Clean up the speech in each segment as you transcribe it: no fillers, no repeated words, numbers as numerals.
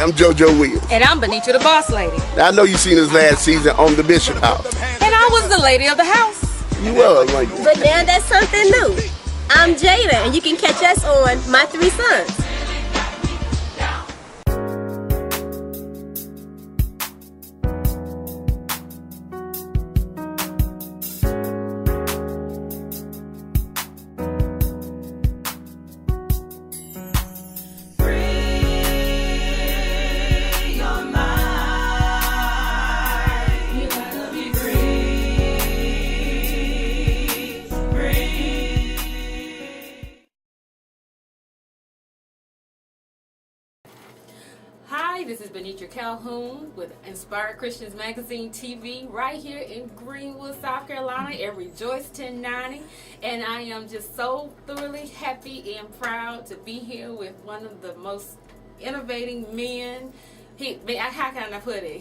I'm JoJo Williams. And I'm Benitra the Boss Lady. Now, I know you seen us last season on the Bishop House. And I was the lady of the house. You was, weren't you? But now that's something new. I'm Jada, and you can catch us on My Three Sons. Hi, this is Benitra Calhoun with Inspired Christians Magazine TV right here in Greenwood, South Carolina at Rejoice 1090. And I am just so thoroughly happy and proud to be here with one of the most innovating men. How can I put it?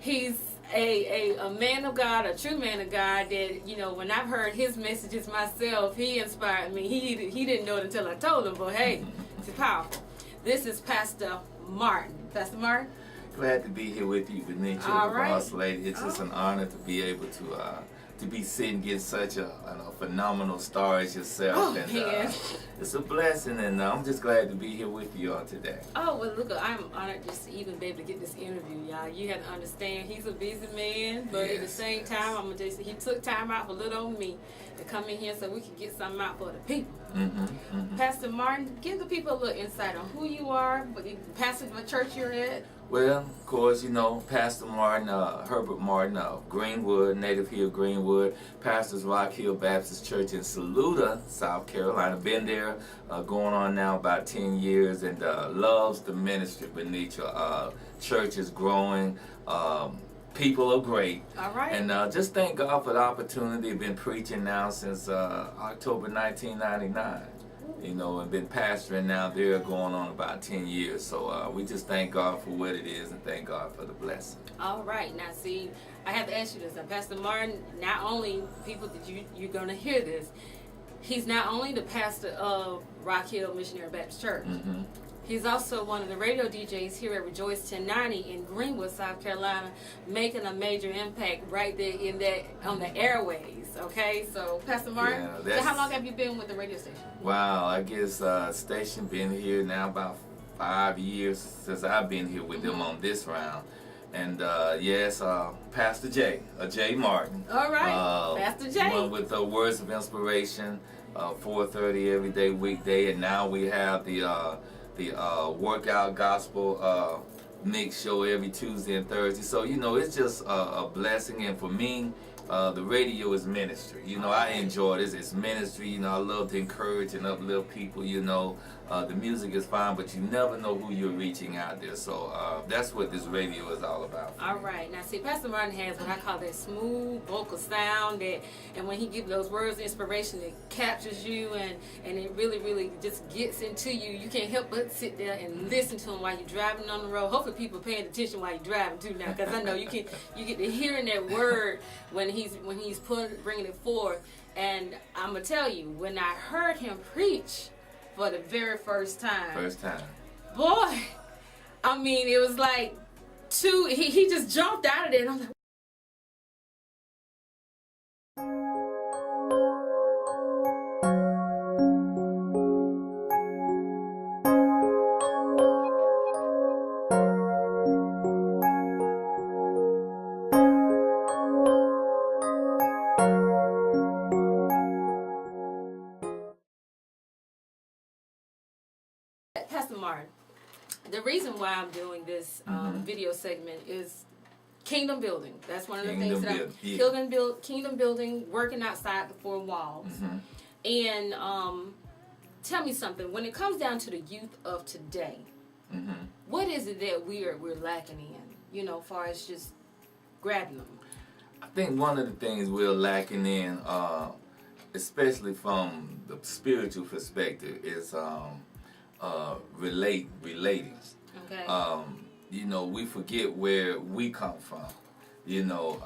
He's a man of God, a true man of God that, you know, when I've heard his messages myself, he inspired me. He didn't know it until I told him, but hey, it's powerful. This is Pastor Martin. Pastor Martin? Glad to be here with you, Benitra, the Boss Lady. It's just an honor to be able to be sitting against such a phenomenal star as yourself. It's a blessing, and I'm just glad to be here with you all today. Oh, well, look, I'm honored just to even be able to get this interview, y'all. You have to understand, he's a busy man, but at the same time, he took time out for little old me to come in here so we can get something out for the people. Pastor Martin, give the people a little insight on who you are, pastor of the church you're at. Well, of course, you know, Pastor Martin, Herbert Martin of Greenwood, native here of Greenwood, pastors Rock Hill Baptist Church in Saluda, South Carolina. Been there going on now about 10 years and loves the ministry, Benitra. Church is growing. People are great. All right. And just thank God for the opportunity. Been preaching now since October 1999. You know, and been pastoring now there going on about 10 years. So we just thank God for what it is and thank God for the blessing. All right. Now, see, I have to ask you this. Now, Pastor Martin, not only people that you're going to hear this, he's not only the pastor of Rock Hill Missionary Baptist Church. He's also one of the radio DJs here at Rejoice 1090 in Greenwood, South Carolina, making a major impact right there on the airways. Okay, so Pastor Martin, so how long have you been with the radio station? Wow, I guess station been here now about 5 years since I've been here with them on this round. And yes, Pastor J, J Martin. All right, Pastor J. One with Words of Inspiration, 4:30 every day, weekday, and now we have the workout gospel mix show every Tuesday and Thursday. So, you know, it's just a blessing. And for me, the radio is ministry. You know, I enjoy this. It's ministry. You know, I love to encourage and uplift people. You know, the music is fine, but you never know who you're reaching out there. So that's what this radio is all about. All right. Now, see, Pastor Martin has what I call that smooth vocal sound and when he gives those words of inspiration, it captures you and it really, really just gets into you. You can't help but sit there and listen to him while you're driving on the road. Hopefully people are paying attention while you're driving too now, because I know you get to hearing that word when he's bringing it forth. And I'm going to tell you, when I heard him preach for the very first time. Boy, I mean, it was like he just jumped out of there and I was like, Pastor Martin, the reason why I'm doing this video segment is kingdom building. That's one of the things that kingdom building, working outside the four walls. And tell me something. When it comes down to the youth of today, what is it that we're lacking in? You know, as far as just grabbing them. I think one of the things we're lacking in, especially from the spiritual perspective, is relating. Okay. You know, we forget where we come from. You know,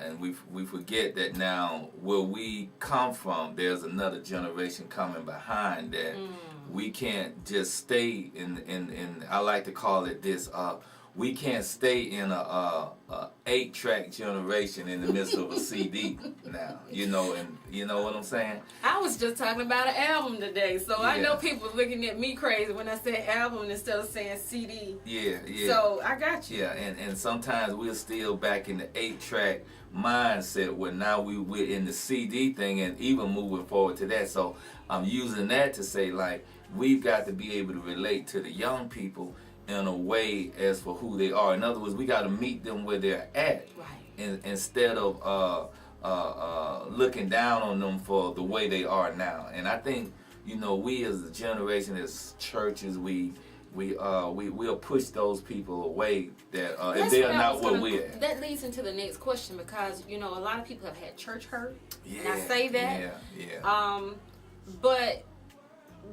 and we forget that now where we come from, there's another generation coming behind that. We can't just stay in I like to call it this, we can't stay in a 8-track generation in the midst of a CD now, you know, and you know what I'm saying? I was just talking about an album today, so I Yeah. know people looking at me crazy when I say album instead of saying CD. Yeah. So I got you. Yeah, and sometimes we're still back in the 8-track mindset where now we're in the CD thing and even moving forward to that. So I'm using that to say, like, we've got to be able to relate to the young people in a way as for who they are. In other words, we got to meet them where they're at, Right. instead of looking down on them for the way they are now. And I think, you know, we as a generation, as churches, we'll push those people away that if they're not where we're at. That leads into the next question, because you know a lot of people have had church hurt. Yeah, and I say that. Yeah. But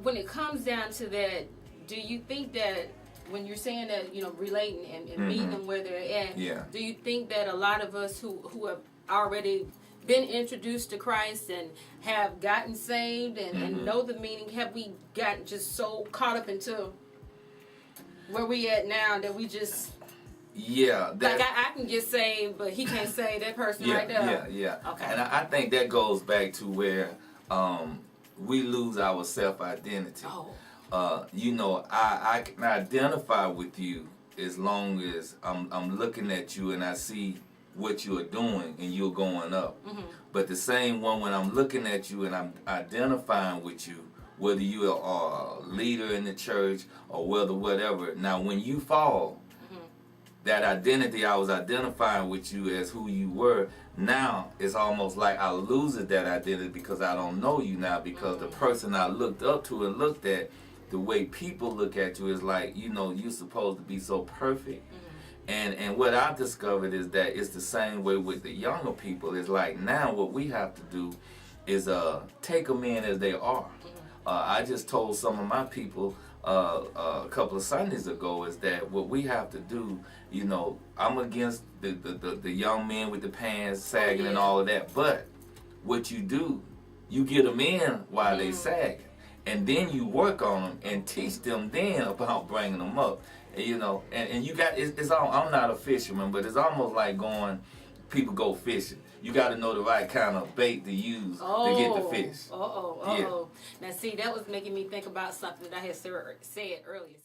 when it comes down to that, do you think that when you're saying that, you know, relating and meeting them where they're at, do you think that a lot of us who have already been introduced to Christ and have gotten saved and know the meaning, have we gotten just so caught up into where we at now that we just like I can get saved, but he can't save that person right there? Yeah. Okay. And I think that goes back to where we lose our self-identity. You know, I can identify with you as long as I'm looking at you and I see what you're doing and you're going up. But the same one, when I'm looking at you and I'm identifying with you, whether you are a leader in the church or whether whatever, now when you fall, that identity, I was identifying with you as who you were, now it's almost like I lose that identity because I don't know you now, because the person I looked up to and looked at, the way people look at you is like, you know, you're supposed to be so perfect. And what I've discovered is that it's the same way with the younger people. It's like now what we have to do is take them in as they are. I just told some of my people a couple of Sundays ago is that what we have to do, you know, I'm against the young men with the pants sagging and all of that, but what you do, you get them in while they sagging. And then you work on them and teach them then about bringing them up, you know. And you got it's all. I'm not a fisherman, but it's almost like people go fishing. You got to know the right kind of bait to use to get the fish. Now see, that was making me think about something that I had said earlier.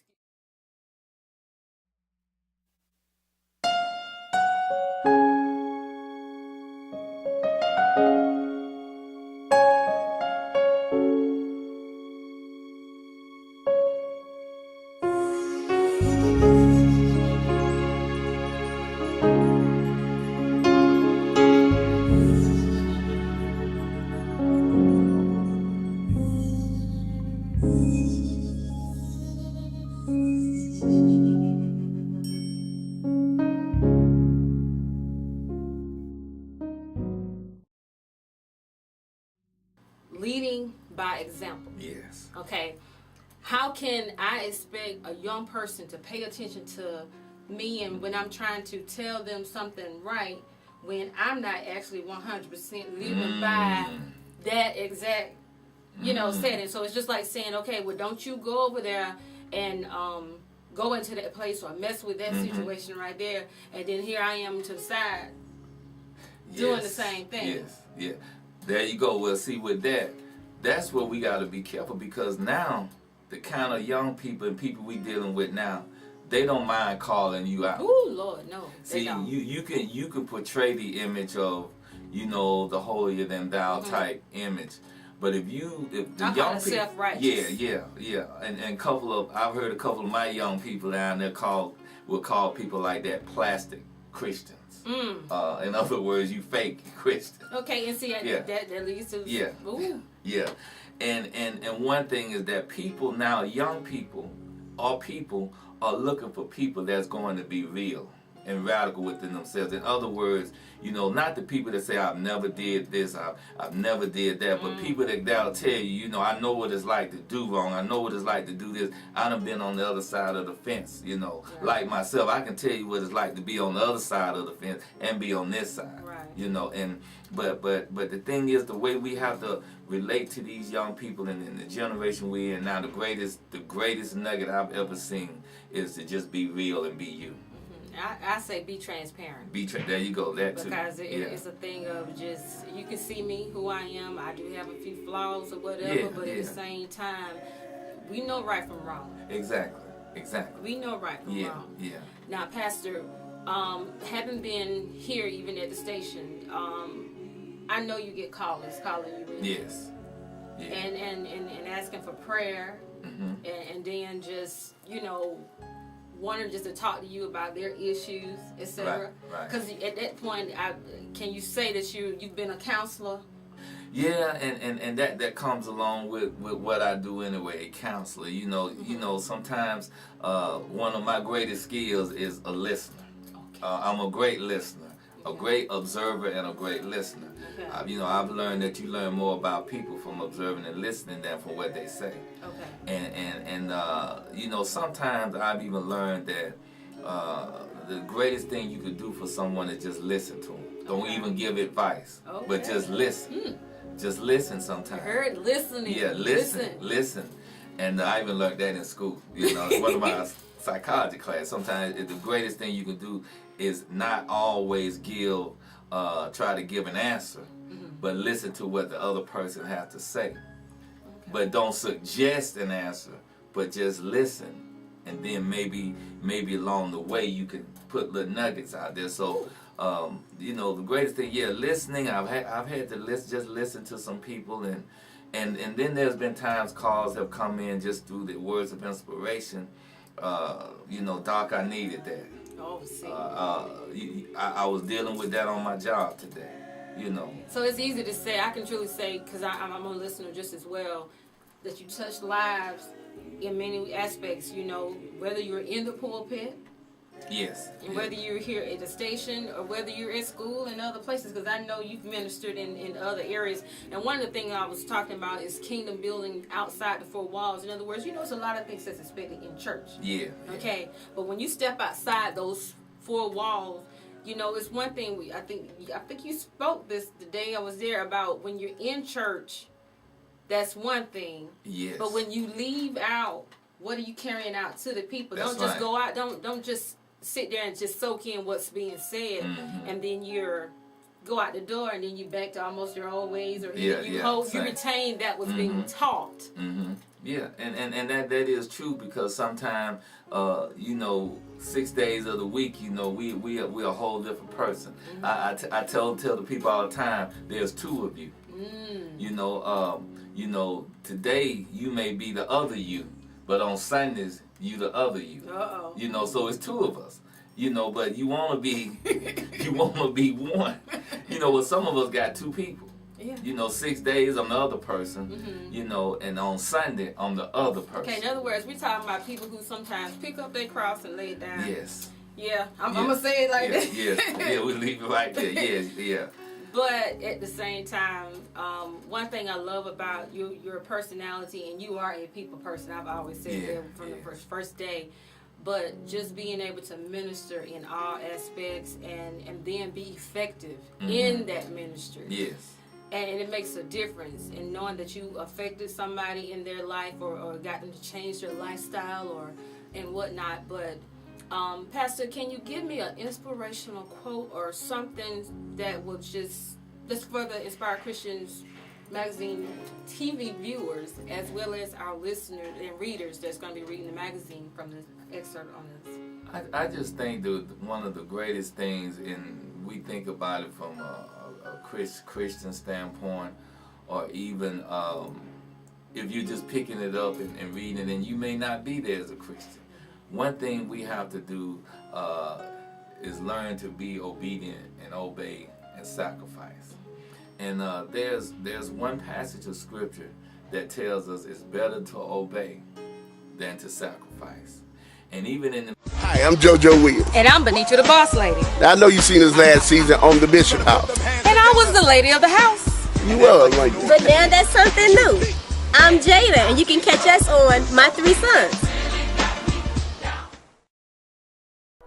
Leading by example. Yes. Okay. How can I expect a young person to pay attention to me and when I'm trying to tell them something right when I'm not actually 100% living by that exact, you know, setting? So it's just like saying, okay, well, don't you go over there and go into that place or mess with that situation right there, and then here I am to the side doing the same thing. Yeah. There you go. Well, see, with that's where we got to be careful, because now the kind of young people and people we dealing with now, they don't mind calling you out. Ooh, Lord, no. See, you can portray the image of, you know, the holier than thou type image, but if the young people, self-righteous. yeah, and I've heard a couple of my young people down there will call people like that plastic Christians. In other words, you fake Christian. Okay, and see that leads to Yeah. And one thing is that people now, young people, are looking for people that's going to be real. and radical within themselves. In other words, you know, not the people that say, I've never did this, I've never did that, but people that'll tell you, you know, I know what it's like to do wrong, I know what it's like to do this. I done been on the other side of the fence, you know. Like myself, I can tell you what it's like to be on the other side of the fence and be on this side, you know. And but the thing is, the way we have to relate to these young people in the generation we're in now, the greatest nugget I've ever seen is to just be real and be you. I say be transparent. There you go, that too. Because it's a thing of just, you can see me, who I am. I do have a few flaws or whatever, but at the same time, we know right from wrong. Exactly. We know right from wrong. Yeah. Now, Pastor, having been here even at the station, I know you get callers calling you in. Yes. Yeah. And asking for prayer, and then just, you know, wanting just to talk to you about their issues, etc. Right. Because at that point, can you say that you've been a counselor? Yeah, and that comes along with what I do anyway, a counselor. You know, sometimes one of my greatest skills is a listener. Okay. I'm a great listener, a great observer, and a great listener. Okay. You know, I've learned that you learn more about people from observing and listening than from what they say. Okay. And you know, sometimes I've even learned that the greatest thing you could do for someone is just listen to them. Don't even give advice, but just listen. Just listen sometimes. I heard listening. Yeah, listen. And I even learned that in school. You know, one of my psychology class. Sometimes the greatest thing you can do is not always try to give an answer, but listen to what the other person has to say. Okay. But don't suggest an answer, but just listen. And then maybe along the way you can put little nuggets out there. So, you know, the greatest thing, listening. I've had to listen to some people, and then there's been times calls have come in just through the words of inspiration. You know, Doc, I needed that. Oh, see. I was dealing with that on my job today. You know. So it's easy to say. I can truly say, because I'm a listener just as well, that you touch lives in many aspects. You know, whether you're in the pulpit. Yes. And whether you're here at the station or whether you're at school and other places, because I know you've ministered in other areas. And one of the things I was talking about is kingdom building outside the four walls. In other words, you know, it's a lot of things that's expected in church. Yeah. Okay. But when you step outside those four walls, you know, it's one thing. I think you spoke this the day I was there about when you're in church. That's one thing. Yes. But when you leave out, what are you carrying out to the people? Don't just go out. Don't just sit there and just soak in what's being said, and then you're go out the door and then you back to almost your old ways, or you retain that was being taught. Yeah, and that is true, because sometimes you know, 6 days of the week, you know, we a whole different person. I tell the people all the time, there's two of you. You know, today you may be the other you, but on Sundays you the other you. You know, so it's two of us. You know, but you wanna be one. You know, well, some of us got two people. Yeah. You know, 6 days I'm the other person, you know, and on Sunday I'm the other person. Okay, in other words, we're talking about people who sometimes pick up their cross and lay it down. Yes. Yeah, I'm going to say it like that. Yes, yeah, we leave it right there. Yes, yeah. But at the same time, one thing I love about your personality, and you are a people person, I've always said that from the first day, but just being able to minister in all aspects and then be effective in that ministry. Yes. And it makes a difference in knowing that you affected somebody in their life, or got them to change their lifestyle and whatnot. But Pastor, can you give me an inspirational quote or something that will just further inspire Christians Magazine TV viewers, as well as our listeners and readers that's going to be reading the magazine from the excerpt on this? I just think that one of the greatest things, and we think about it from a Christian standpoint, or even if you're just picking it up and reading it, and you may not be there as a Christian. One thing we have to do is learn to be obedient and obey and sacrifice. And there's one passage of scripture that tells us it's better to obey than to sacrifice. And even in the... Hi, Hi, I'm JoJo Williams. And I'm Benitra the Boss Lady. Now, I know you seen us last season on the Bishop House. And I was the lady of the house. You were, like. But now that's something new. I'm Jada, and you can catch us on My Three Sons.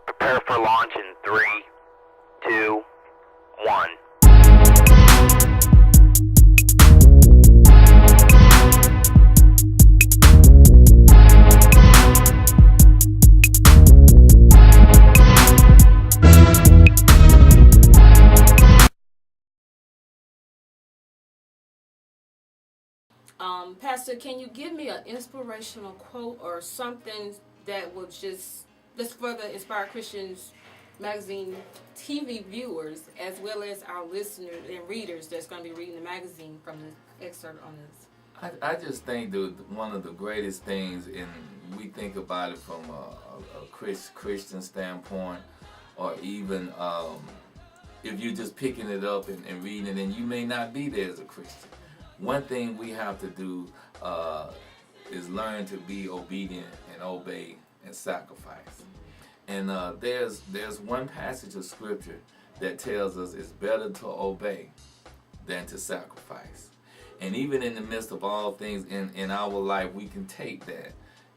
Prepare for launch in 3, 2, 1. Pastor, can you give me an inspirational quote or something that will just further inspire Christians Magazine TV viewers as well as our listeners and readers that's going to be reading the magazine from the excerpt on this? I just think that one of the greatest things, and we think about it from a Christian standpoint, or even if you're just picking it up and reading it, and you may not be there as a Christian. One thing we have to do is learn to be obedient and obey and sacrifice. And there's one passage of scripture that tells us it's better to obey than to sacrifice. And even in the midst of all things in our life, we can take that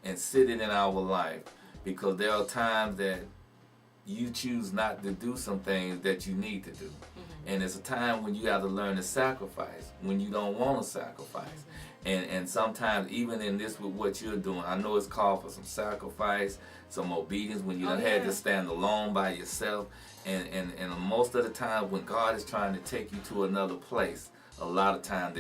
and sit it in our life, because there are times that you choose not to do some things that you need to do. And it's a time when you have to learn to sacrifice, when you don't want to sacrifice. And sometimes, even in this with what you're doing, I know it's called for some sacrifice, some obedience, when you done had to stand alone by yourself. And most of the time when God is trying to take you to another place, a lot of times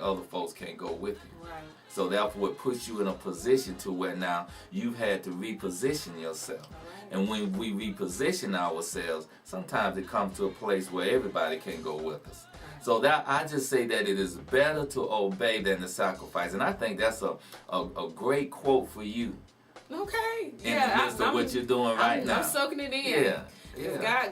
other folks can't go with you. Right. So therefore it puts you in a position to where now you've had to reposition yourself. And when we reposition ourselves, sometimes it comes to a place where everybody can go with us. So that I just say that it is better to obey than to sacrifice. And I think that's a great quote for you. Okay. In the midst of what you're doing right now. I'm soaking it in. Yeah.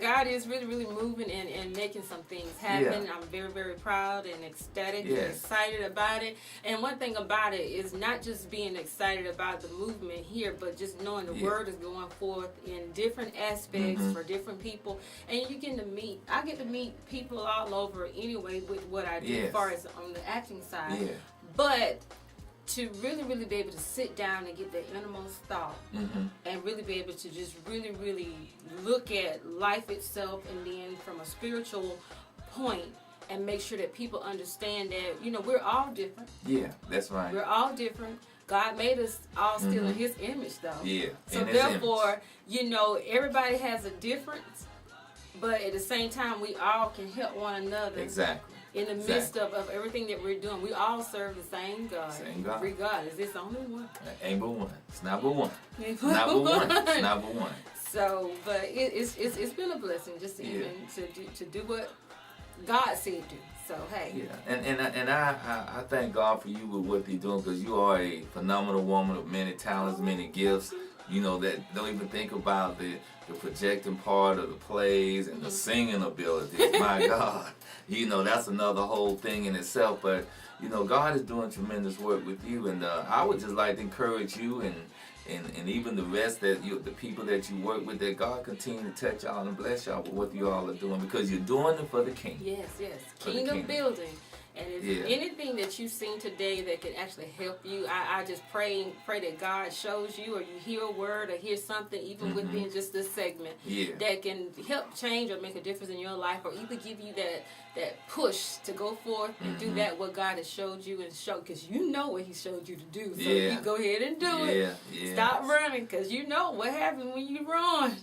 God is really, really moving and making some things happen. I'm very, very proud and ecstatic and excited about it. And one thing about it is not just being excited about the movement here, but just knowing the word is going forth in different aspects for different people. And I get to meet people all over anyway with what I do as far as on the acting side. Yeah. But to really, really be able to sit down and get that innermost thought and really be able to just really, really look at life itself, and then from a spiritual point, and make sure that people understand that, we're all different. Yeah, that's right. We're all different. God made us all still in His image, though. Yeah. So therefore, everybody has a difference, but at the same time, we all can help one another. Exactly. In the midst of everything that we're doing, we all serve the same God. Same God. Regardless, it's only one. Ain't but one. It's not but one. It's not but one. It's not but one. So, but it's been a blessing just to even to do what God said do. So hey. Yeah, and I thank God for you with what you're doing, because you are a phenomenal woman of many talents, many gifts. That don't even think about the projecting part of the plays and the singing abilities. My God, that's another whole thing in itself. But God is doing tremendous work with you, and I would just like to encourage you and even the rest the people that you work with, that God continue to touch y'all and bless y'all with what you all are doing, because you're doing it for the King. Yes, kingdom building. And if anything that you've seen today that can actually help you, I just pray that God shows you, or you hear a word or hear something even within just this segment that can help change or make a difference in your life, or either give you that push to go forth and do that what God has showed you, and because you know what He showed you to do. So you go ahead and do it. Stop running, because you know what happens when you run.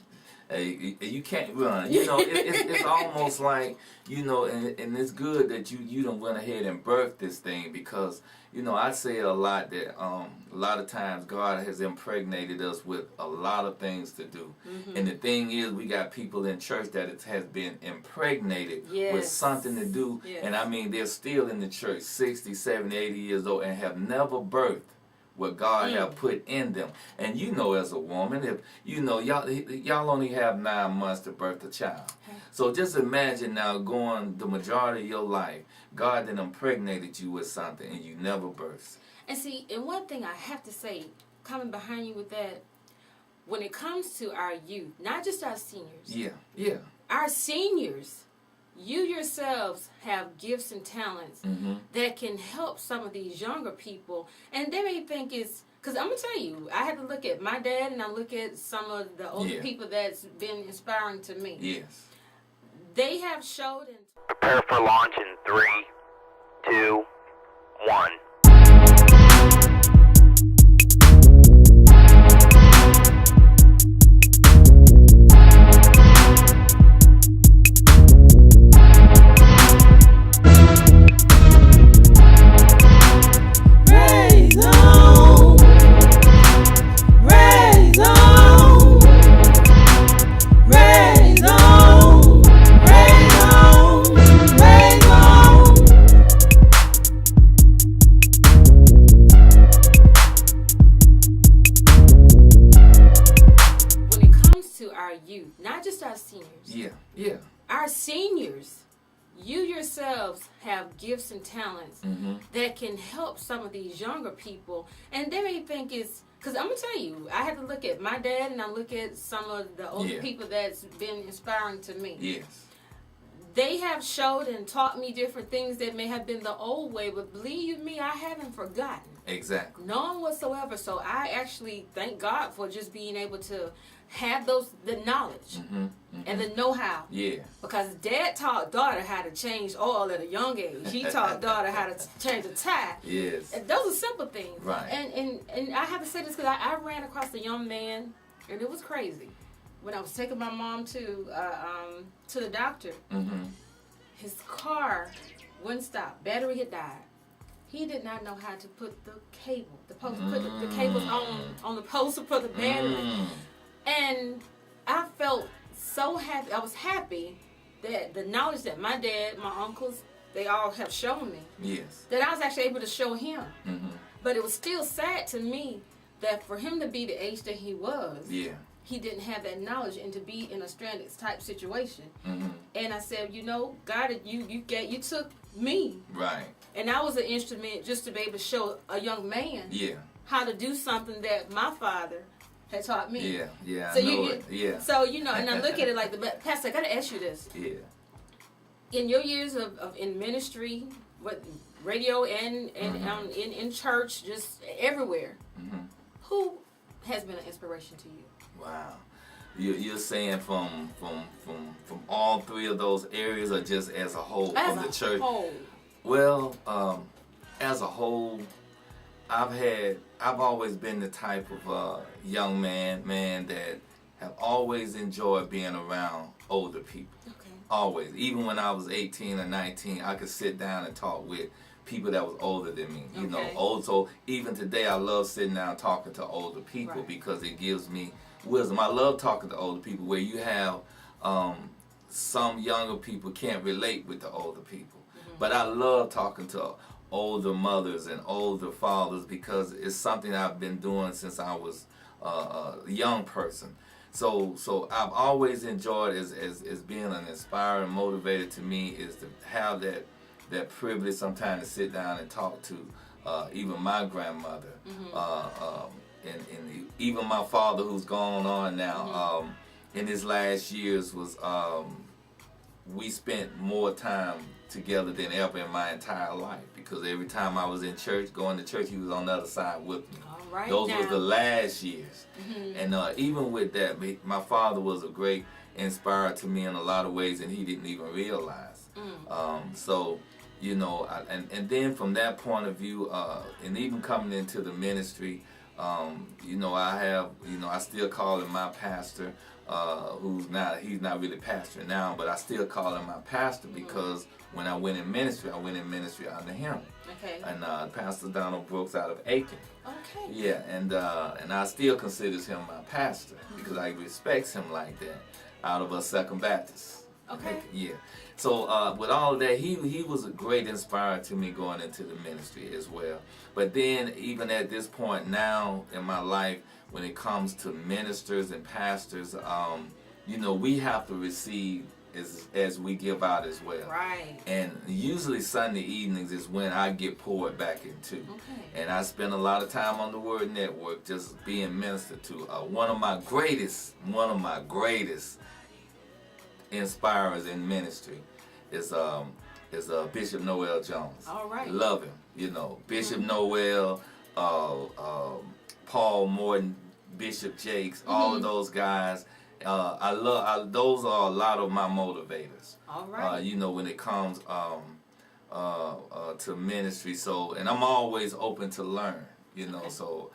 Hey, you can't run. It's almost like, and it's good that you done went ahead and birthed this thing, because, I say a lot that a lot of times God has impregnated us with a lot of things to do. And the thing is, we got people in church that it has been impregnated with something to do. And I mean, they're still in the church 60, 70, 80 years old and have never birthed what God have put in them. And as a woman, if y'all only have 9 months to birth a child. So just imagine now going the majority of your life, God then impregnated you with something and you never birthed. And see, and one thing I have to say, coming behind you with that, when it comes to our youth, not just our seniors. Yeah. Our seniors, you yourselves have gifts and talents that can help some of these younger people. And they may think it's, because I'm going to tell you, I had to look at my dad and I look at some of the older people that's been inspiring to me. Yes. They have showed and Prepare for launch in 3, 2, 1. not just our seniors. Yeah. Our seniors, you yourselves have gifts and talents that can help some of these younger people. And they may think it's, because I'm going to tell you, I had to look at my dad and I look at some of the older people that's been inspiring to me. Yes. They have showed and taught me different things that may have been the old way, but believe me, I haven't forgotten. Exactly. None whatsoever. So I actually thank God for just being able to have the knowledge and the know-how. Yeah. Because Dad taught daughter how to change oil at a young age. He taught daughter how to change a tie. Yes. And those are simple things. Right. And I have to say this because I ran across a young man, and it was crazy. When I was taking my mom to the doctor, his car wouldn't stop. Battery had died. He did not know how to put the cable, put the cables on the post to put the battery. And I felt so happy. I was happy that the knowledge that my dad, my uncles, they all have shown me. Yes. That I was actually able to show him. But it was still sad to me that for him to be the age that he was, he didn't have that knowledge and to be in a stranded type situation. And I said, you know, God, you took me. Right. And I was an instrument just to be able to show a young man how to do something that my father had taught me. Yeah, so I know it. So, you know, and I look at it like, but Pastor, I got to ask you this. Yeah. In your years of in ministry, what radio and in church, just everywhere, who has been an inspiration to you? Wow. You're saying from all three of those areas, or just as a whole As from a the church? Whole. Well, as a whole, I've always been the type of young man that have always enjoyed being around older people. Okay. Always. Even when I was 18 or 19, I could sit down and talk with people that was older than me. You know, old. So even today, I love sitting down talking to older people because it gives me wisdom. I love talking to older people where you have some younger people can't relate with the older people. But I love talking to older mothers and older fathers because it's something I've been doing since I was a young person. So I've always enjoyed as being an inspiring motivator to me is to have that privilege sometimes to sit down and talk to even my grandmother and even my father who's gone on now. In his last years was we spent more time together than ever in my entire life because every time I was in church, going to church, he was on the other side with me. All right. Those were the last years. And even with that, my father was a great inspirer to me in a lot of ways and he didn't even realize. So, you know, and then from that point of view, and even coming into the ministry, you know, I still call him my pastor, he's not really pastor now, but I still call him my pastor because when I went in ministry under him. Okay. And Pastor Donald Brooks out of Aiken. Okay. Yeah, and I still consider him my pastor because I respect him like that out of a Second Baptist. Okay. Yeah. So with all of that, he was a great inspirer to me going into the ministry as well. But then even at this point now in my life, when it comes to ministers and pastors, you know, we have to receive as we give out as well. Right. And usually Sunday evenings is when I get poured back into. Okay. And I spend a lot of time on the Word Network just being ministered to. One of my greatest inspirers in ministry is Bishop Noel Jones. All right. Love him, you know. Bishop Noel, Paul Morton, Bishop Jakes, all of those guys. Those are a lot of my motivators. All right. You know, when it comes to ministry. So, and I'm always open to learn. You know, so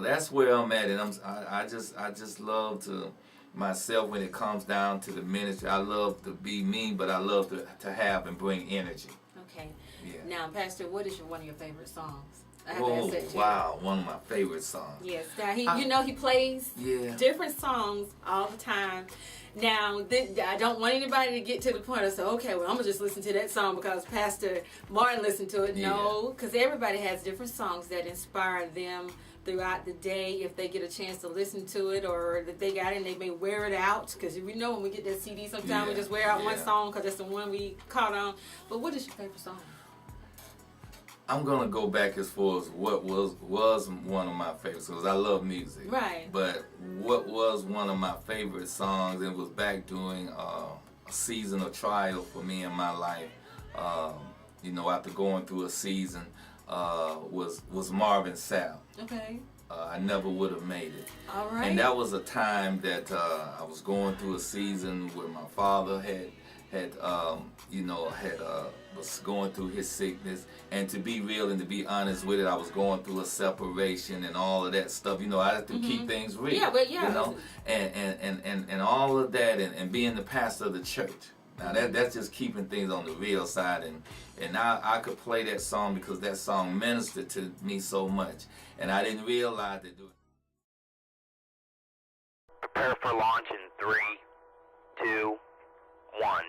that's where I'm at, and I just love to myself when it comes down to the ministry. I love to be me, but I love to have and bring energy. Okay. Yeah. Now, Pastor, what is one of your favorite songs? I have to Oh ask that too. wow, one of my favorite songs. Yes. Now he plays Yeah. different songs all the time. Now, I don't want anybody to get to the point of say, okay, well, I'm gonna just listen to that song because Pastor Martin listened to it. Yeah. No, because everybody has different songs that inspire them throughout the day if they get a chance to listen to it, or that they got it and they may wear it out, because we know when we get that CD sometimes we Yeah. just wear out one Yeah. song because that's the one we caught on. But what is your favorite song? I'm gonna go back as far as what was one of my favorites, because I love music. Right. But what was one of my favorite songs, and was back during a season of trial for me in my life. You know, after going through a season, was Marvin Sapp. Okay. I never would have made it. All right. And that was a time that I was going through a season where my father was going through his sickness, and to be real and to be honest with it, I was going through a separation and all of that stuff. You know, I had to keep things real. Yeah, but yeah. You know, and all of that, and being the pastor of the church. Now that's just keeping things on the real side, and now I could play that song because that song ministered to me so much, and I didn't realize that. Prepare for launch in 3, 2, 1.